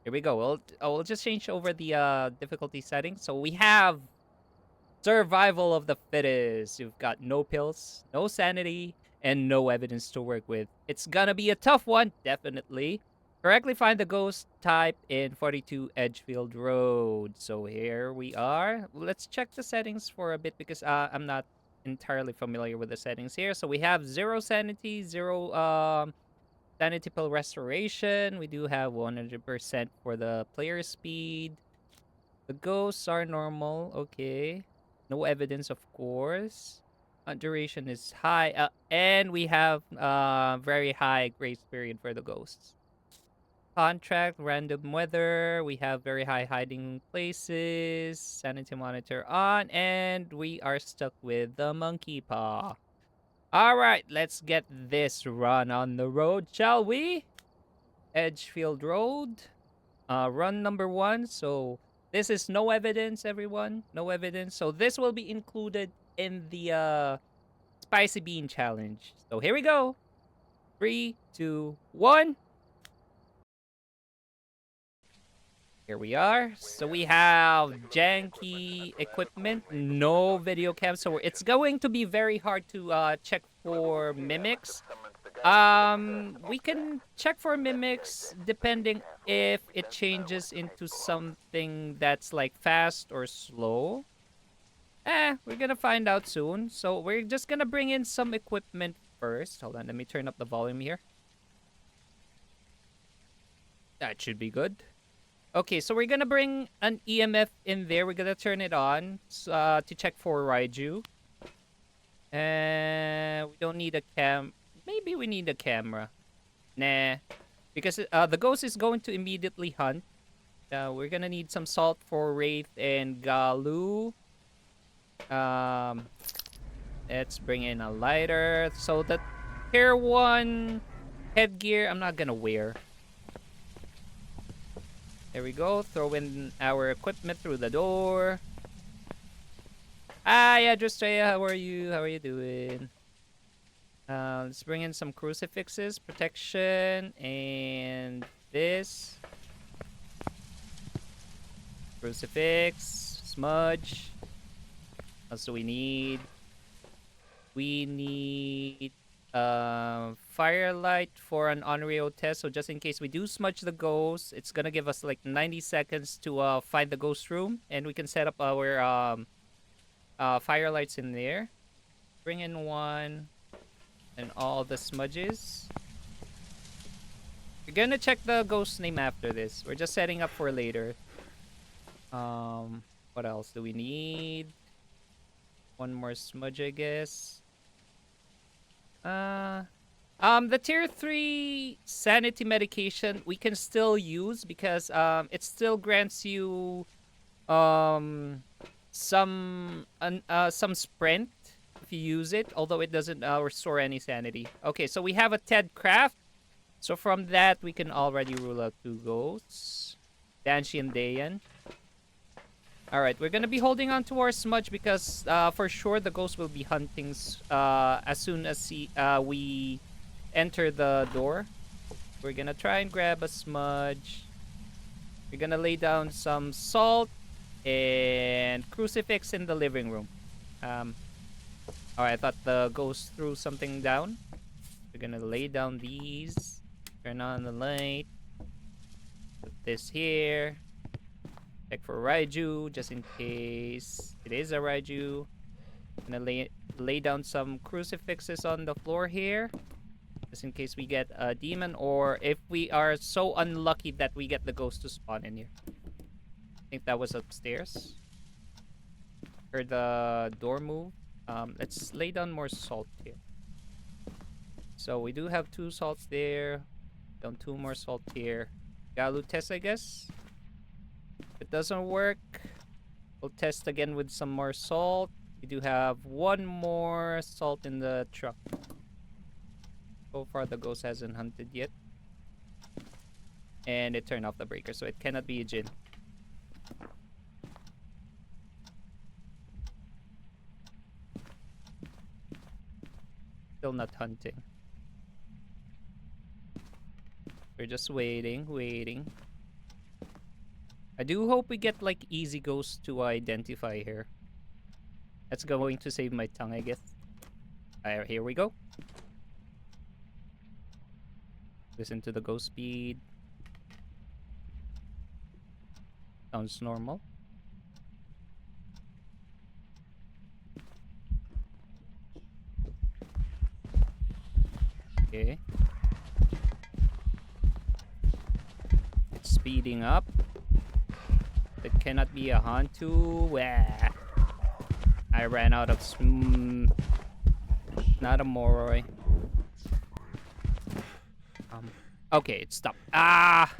Here we go. We'll just change over the difficulty settings. So we have survival of the fittest. You've got no pills, no sanity, and no evidence to work with. It's gonna be a tough one, definitely. Correctly find the ghost type in 42 Edgefield Road. So here we are. Let's check the settings for a bit because I'm not entirely familiar with the settings here. So we have zero sanity, zero sanity pill restoration. We do have 100% for the player speed. The ghosts are normal. Okay. No evidence, of course. Duration is high. And we have very high grace period for the ghosts. Contract, random weather. We have very high hiding places. Sanity monitor on. And we are stuck with the monkey paw. All right, let's get this run on the road, shall we? Edgefield Road. Run number 1. So this is no evidence, everyone. No evidence. So this will be included in the spicy bean challenge. So here we go. 3, 2, 1. Here we are. So we have janky equipment, no video cam. So it's going to be very hard to check for mimics. We can check for mimics depending if it changes into something that's like fast or slow. We're gonna find out soon. So we're just gonna bring in some equipment first. Hold on, let me turn up the volume here. That should be good. Okay, so we're gonna bring an EMF in there. We're gonna turn it on to check for Raiju. And we don't need a cam. Maybe we need a camera. Nah. Because the ghost is going to immediately hunt. We're gonna need some salt for Wraith and Galu. Um, let's bring in a lighter. So the Tier 1 headgear, I'm not gonna wear. There we go. Throw in our equipment through the door. Hi, Adrestrea. How are you? How are you doing? Let's bring in some crucifixes, protection, and this. Crucifix, smudge. What else do we need? We need firelight for an Onryo test. So just in case we do smudge the ghost, it's gonna give us like 90 seconds to find the ghost room, and we can set up our firelights in there. Bring in one. And all the smudges. We're gonna check the ghost name after this. We're just setting up for later. What else do we need? One more smudge, I guess. The tier 3 sanity medication we can still use because it still grants you some sprint if you use it, although it doesn't restore any sanity. Okay, so we have a Ted Craft. So from that, we can already rule out 2 ghosts. Danshi and Dayan. Alright, we're gonna be holding on to our smudge because for sure the ghost will be hunting as soon as we enter the door. We're gonna try and grab a smudge. We're gonna lay down some salt and crucifix in the living room. Alright, I thought the ghost threw something down. We're gonna lay down these. Turn on the light. Put this here. Check for Raiju, just in case it is a Raiju. Gonna lay down some crucifixes on the floor here. Just in case we get a demon, or if we are so unlucky that we get the ghost to spawn in here. I think that was upstairs. Heard the door move. Let's lay down more salt here. So we do have 2 salts there. Down 2 more salt here. Galu test, I guess. If it doesn't work, we'll test again with some more salt. We do have 1 more salt in the truck. So far, the ghost hasn't hunted yet. And it turned off the breaker, so it cannot be a Jinn. Still not hunting. We're just waiting. I do hope we get like easy ghosts to identify here. That's going to save my tongue, I guess. Alright, here we go. Listen to the ghost speed. Sounds normal. Okay. It's speeding up. It cannot be a Hantu. Wah. I ran out of not a Moroi. Okay, it stopped. Ah!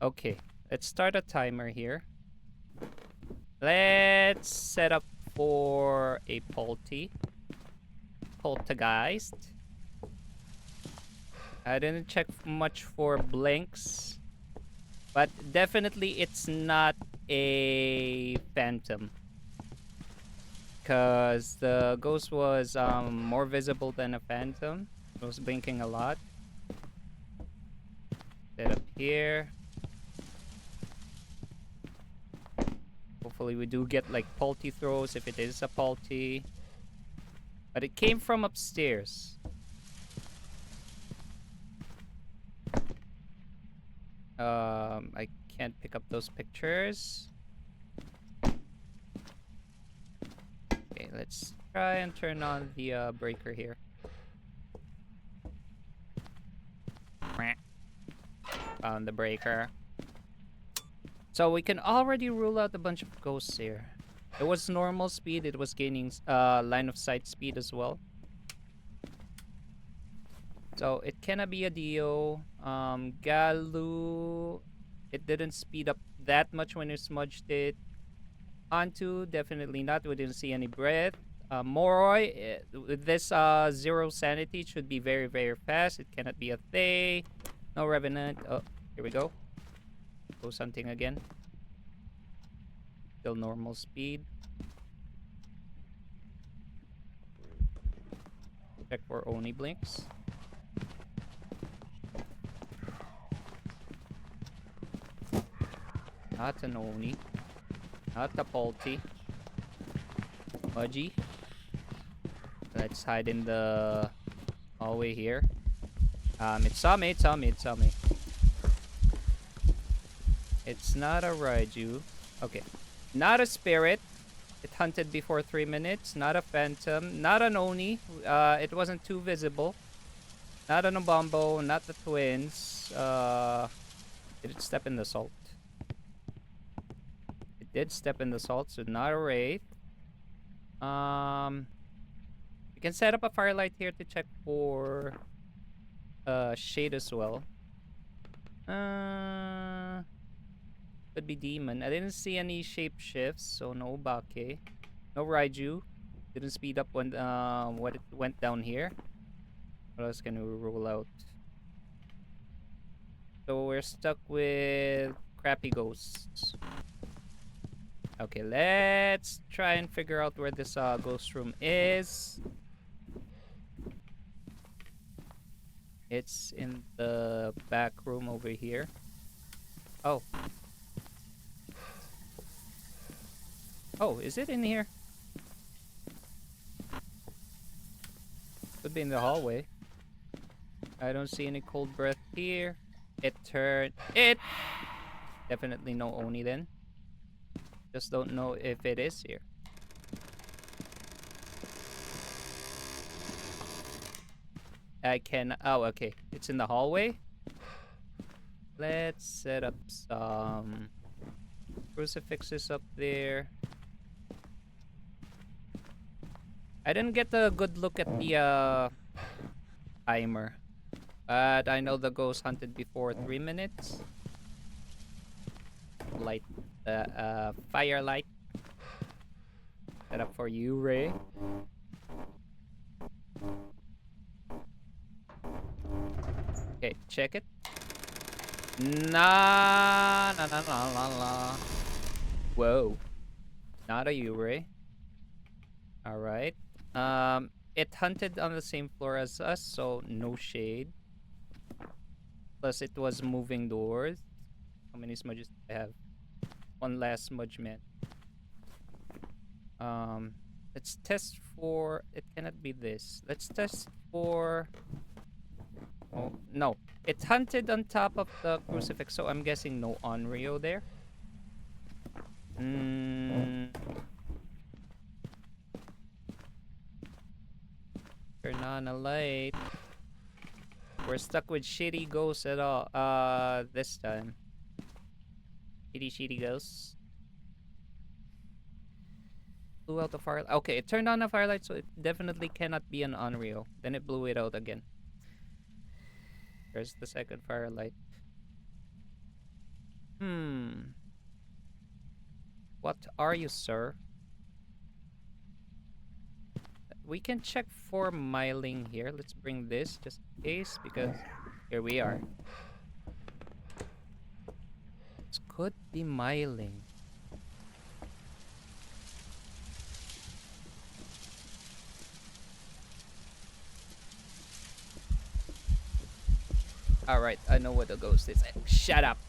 Okay, let's start a timer here. Let's set up for a poltergeist. I didn't check much for blinks, but definitely it's not a phantom, because the ghost was more visible than a phantom. It was blinking a lot. Set up here. Hopefully we do get like pulty throws if it is a pulty. But it came from upstairs. I can't pick up those pictures. Okay, let's try and turn on the breaker here. Found the breaker. So we can already rule out a bunch of ghosts here. It was normal speed. It was gaining line of sight speed as well. So it cannot be a Dio. Galu, it didn't speed up that much when you smudged it. Hantu, definitely not. We didn't see any breath. Moroi, with this 0 sanity, it should be very, very fast. It cannot be a Thay. No Revenant. Oh, here we go. Go hunting again. Still normal speed. Check for Oni blinks. Not an Oni. Not a Pulty. Mudgy. Let's hide in the hallway here. It saw me. It's not a Raiju. Okay. Not a spirit. It hunted before 3 minutes. Not a phantom. Not an Oni. It wasn't too visible. Not an Obombo. Not the twins. Did it step in the salt? It did step in the salt, so not a Wraith. We can set up a firelight here to check for shade as well. Could be demon. I didn't see any shape shifts, so no Bake. No Raiju. Didn't speed up when it went down here. What else can we rule out? So we're stuck with crappy ghosts. Okay, let's try and figure out where this ghost room is. It's in the back room over here. Oh. Oh, is it in here? Could be in the hallway. I don't see any cold breath here. It turned. It! Definitely no Oni then. Just don't know if it is here. I can. Oh, okay. It's in the hallway. Let's set up some crucifixes up there. I didn't get a good look at the timer, but I know the ghost hunted before 3 minutes. Light the firelight. Set up for you, Ray. Okay, check it. Nah. Whoa. Not a Ure. Alright. It hunted on the same floor as us, so no shade. Plus, it was moving doors. How many smudges do I have? One last smudge man. Let's test for... It cannot be this. Let's test for... Oh, no. It hunted on top of the crucifix, so I'm guessing no Onryo there. Turn on a light. We're stuck with shitty ghosts at all. This time. Shitty ghosts. Blew out the firelight. Okay, it turned on the firelight, so it definitely cannot be an Onryo. Then it blew it out again. There's the second firelight. What are you, sir? We can check for myling here. Let's bring this just in case, because here we are. This could be myling. Alright, I know what the ghost is. Shut up!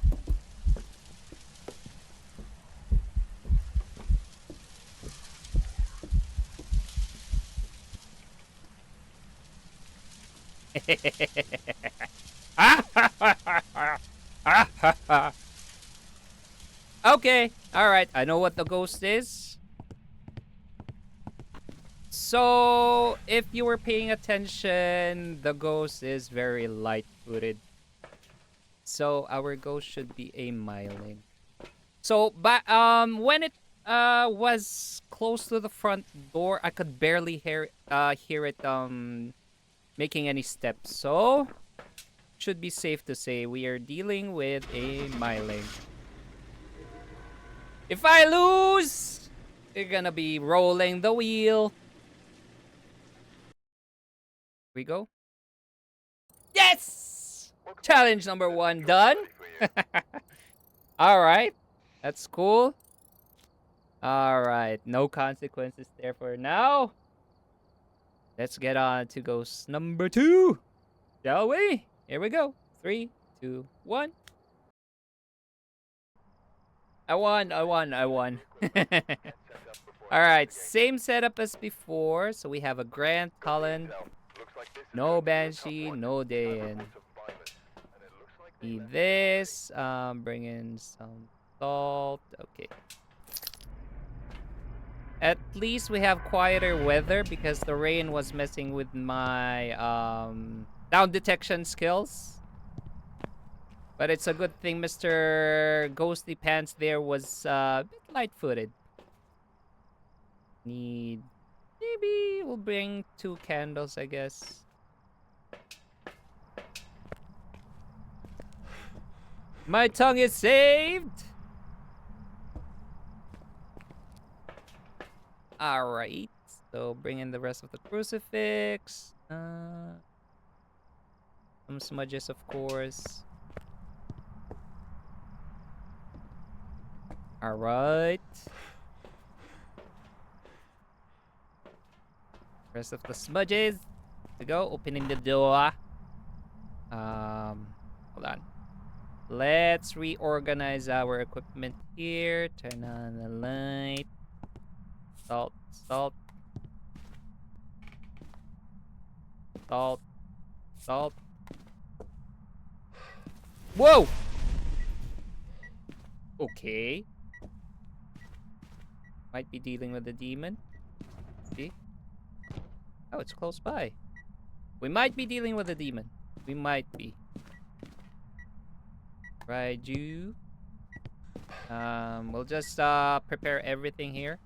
Okay, alright, I know what the ghost is. So, if you were paying attention, the ghost is very light-footed. So, our ghost should be a myling. So, when it was close to the front door, I could barely hear it making any steps. So, should be safe to say we are dealing with a myling. If I lose, you're gonna be rolling the wheel. Here we go. Yes! Challenge number 1 done. Alright. That's cool. Alright. No consequences there for now. Let's get on to ghost number 2. Shall we? Here we go. 3, 2, 1. I won. Alright, same setup as before. So we have a Grant Cullen. No Banshee, no Dayan. Need this. Bring in some salt. Okay. At least we have quieter weather because the rain was messing with my sound detection skills. But it's a good thing Mr. Ghostly Pants there was a bit light-footed. Maybe we'll bring 2 candles, I guess. My tongue is saved! Alright, so bring in the rest of the crucifix. Some smudges, of course. Alright. Rest of the smudges. Here we go, opening the door. Hold on. Let's reorganize our equipment here. Turn on the light. Salt. Whoa! Okay. Might be dealing with a demon. See? Oh, it's close by. We might be dealing with a demon. We might be. Raiju. We'll just prepare everything here.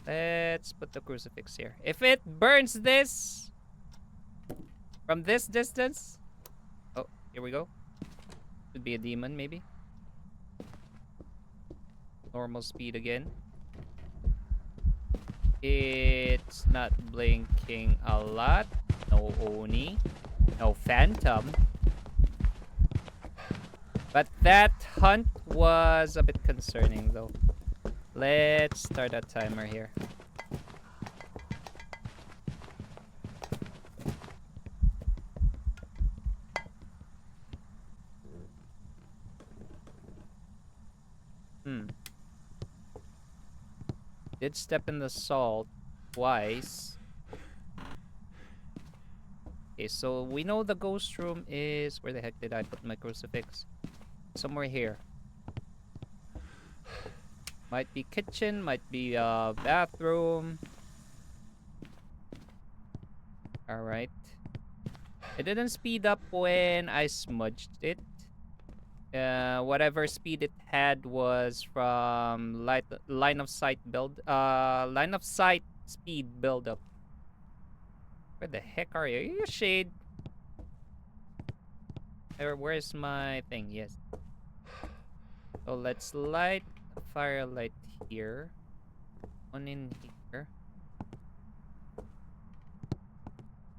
Let's put the crucifix here. If it burns this from this distance. Oh, here we go. Could be a demon, maybe. Normal speed again. It's not blinking a lot. No Oni. No Phantom. But that hunt was a bit concerning, though. Let's start a timer here. Did step in the salt twice. Okay, so we know the ghost room is... Where the heck did I put my crucifix? Somewhere here. Might be kitchen, might be bathroom. Alright. It didn't speed up when I smudged it. Whatever speed it had was from line of sight speed build up. Where the heck are you? Are you shade? Where's my thing? Yes. So let's light a firelight here. One in here.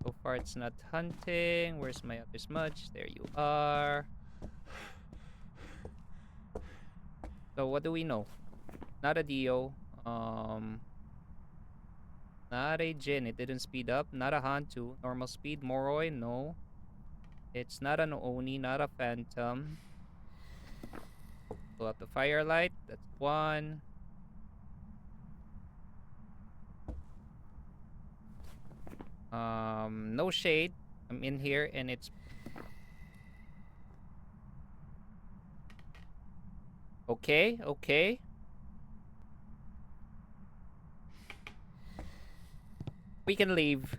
So far it's not hunting. Where's my other smudge? There you are. So what do we know? Not a Dio. Not a Jin. It didn't speed up. Not a Hantu. Normal speed. Moroi. No. It's not an Oni. Not a Phantom. Pull out the firelight. That's one. No shade. I'm in here and it's... Okay, okay. We can leave.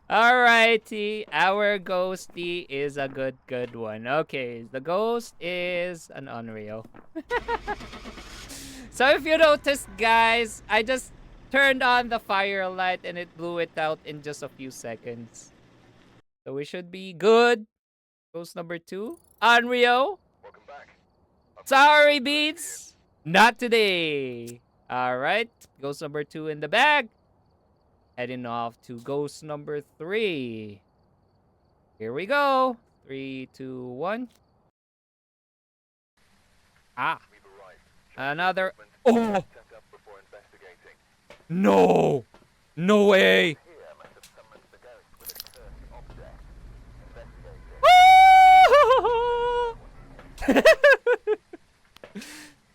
Alrighty, our ghosty is a good one. Okay, the ghost is an Unreal. So if you noticed, guys, I just turned on the firelight and it blew it out in just a few seconds. So we should be good. Ghost number 2, Unreal. Welcome back. Sorry, Beats. Not today. Alright, ghost number 2 in the bag. Heading off to ghost number 3. Here we go. 3, 2, 1. Ah. Another. Oh! No! No way!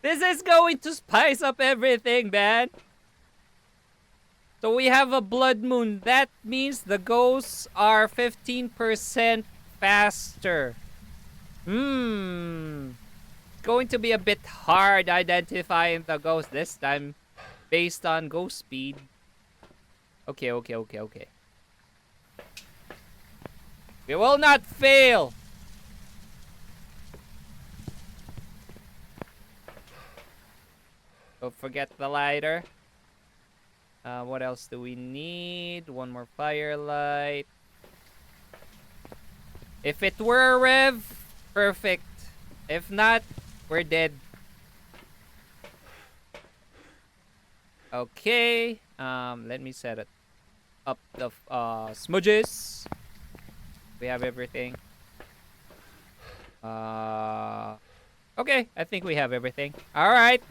This is going to spice up everything, man. So we have a blood moon. That means the ghosts are 15% faster. Going to be a bit hard identifying the ghost this time based on ghost speed. Okay. We will not fail. Don't forget the lighter. What else do we need? One more firelight. If it were a rev, perfect. If not, we're dead. Okay. Let me set it up the smudges. We have everything. Okay, I think we have everything. All right.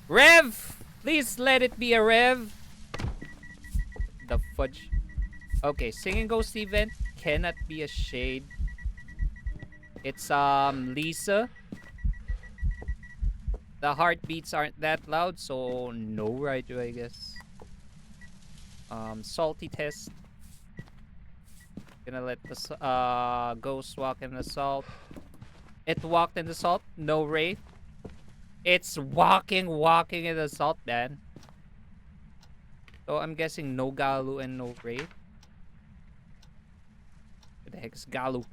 Rev! Please let it be a rev. The fudge. Okay, singing ghost event cannot be a shade. It's Lisa. The heartbeats aren't that loud, so no right away, I guess. Salty test. Gonna let the ghost walk in the salt. It walked in the salt. No wraith. It's walking in the salt, man. So I'm guessing no Galu and no wraith. What the heck is Galu?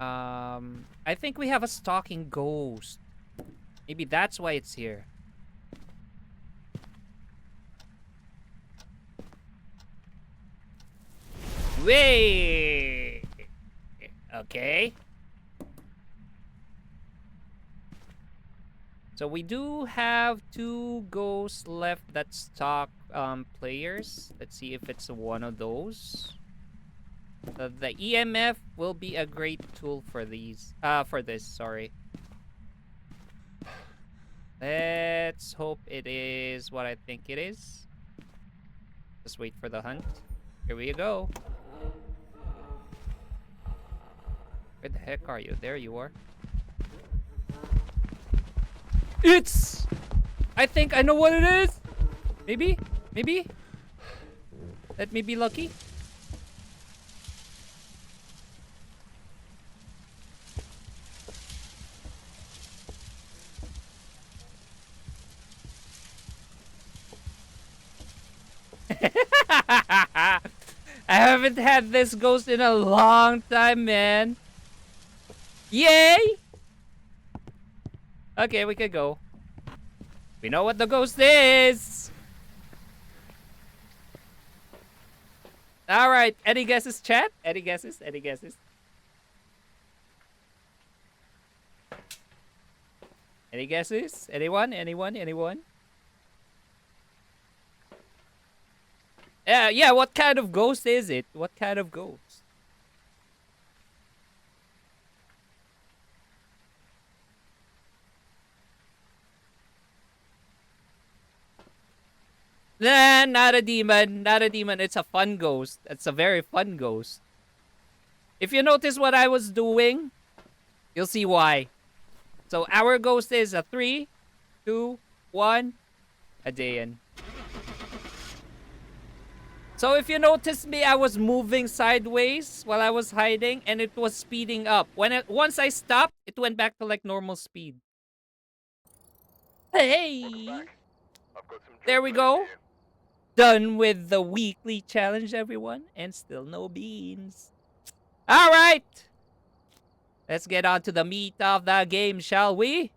I think we have a stalking ghost. Maybe that's why it's here. Wait. Okay. So we do have 2 ghosts left that stalk players. Let's see if it's one of those. The EMF will be a great tool for these. For this, sorry. Let's hope it is what I think it is. Just wait for the hunt. Here we go. Where the heck are you? There you are. I think I know what it is. Maybe? Maybe? Let me be lucky. I haven't had this ghost in a long time, man. Yay! Okay, we could go. We know what the ghost is. All right. Any guesses, chat? Any guesses? Any guesses? Any guesses? Anyone? Anyone? Anyone? Yeah, what kind of ghost is it? What kind of ghost? Nah, not a demon. Not a demon. It's a fun ghost. It's a very fun ghost. If you notice what I was doing, you'll see why. So our ghost is a 3, 2, 1, a day in. So if you notice me, I was moving sideways while I was hiding, and it was speeding up. Once I stopped, it went back to like normal speed. Hey, there we go. Done with the weekly challenge, everyone, and still no beans. All right, let's get on to the meat of the game, shall we?